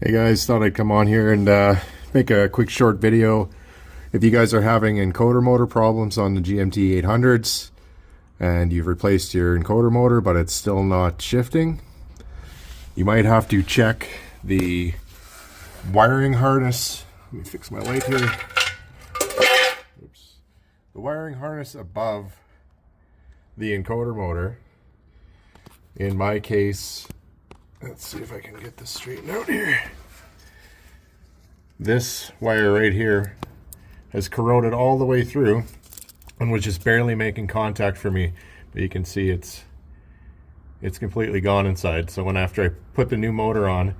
Hey guys, thought I'd come on here and make a quick short video. If you guys are having encoder motor problems on the GMT800s and you've replaced your encoder motor but it's still not shifting, you might have to check the wiring harness. Let me fix my light here. Oops. The wiring harness above the encoder motor. In my case, let's see if I can get this straightened out here. This wire right here has corroded all the way through and was just barely making contact for me. But you can see it's completely gone inside. So after I put the new motor on,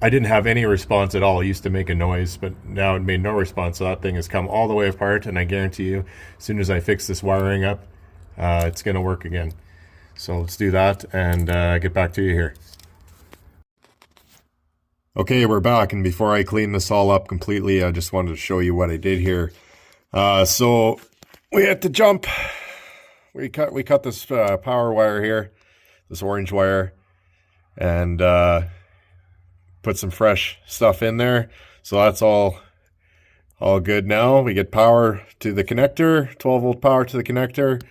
I didn't have any response at all. It used to make a noise, but now it made no response. So that thing has come all the way apart, and I guarantee you, as soon as I fix this wiring up, it's going to work again. So let's do that and get back to you here. Okay, we're back, and before I clean this all up completely, I just wanted to show you what I did here. So we had to jump. We cut this power wire here, this orange wire, and put some fresh stuff in there. So that's all good now. We get power to the connector, 12-volt power to the connector.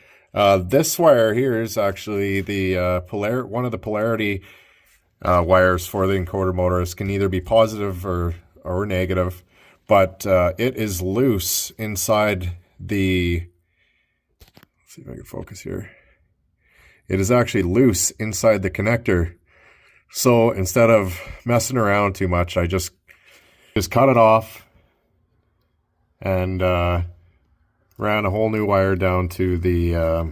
This wire here is actually the one of the polarity wires for the encoder motors. Can either be positive or negative, but it is loose inside the, let's see if I can focus here. It is actually loose inside the connector. So instead of messing around too much, I just cut it off and ran a whole new wire down to the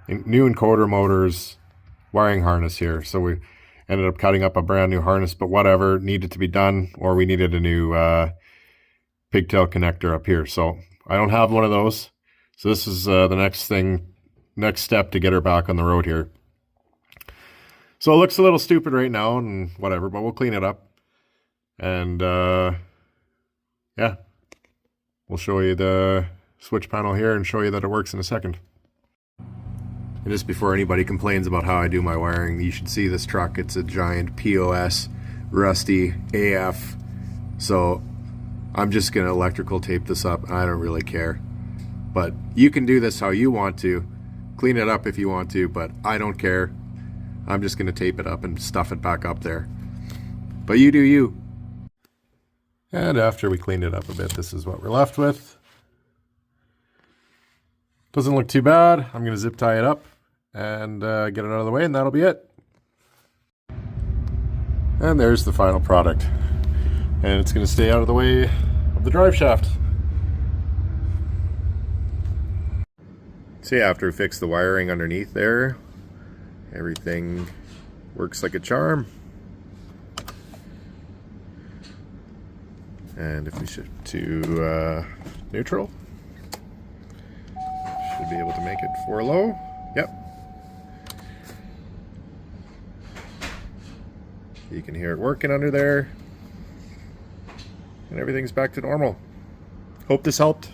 new encoder motor's wiring harness here. So we ended up cutting up a brand new harness, but whatever needed to be done, or we needed a new pigtail connector up here. So I don't have one of those. So this is the next step to get her back on the road here. So it looks a little stupid right now and whatever, but we'll clean it up. And yeah, we'll show you the switch panel here and show you that it works in a second. And just before anybody complains about how I do my wiring, you should see this truck. It's a giant POS, rusty AF. So I'm just gonna electrical tape this up. I don't really care. But you can do this how you want to. Clean it up if you want to, but I don't care. I'm just gonna tape it up and stuff it back up there. But you do you. And after we cleaned it up a bit, this is what we're left with. Doesn't look too bad. I'm going to zip tie it up and get it out of the way, and that'll be it. And there's the final product. And it's going to stay out of the way of the drive shaft. See, after we fix the wiring underneath there, everything works like a charm. And if we shift to neutral, should be able to make it 4 low. Yep. You can hear it working under there. And everything's back to normal. Hope this helped.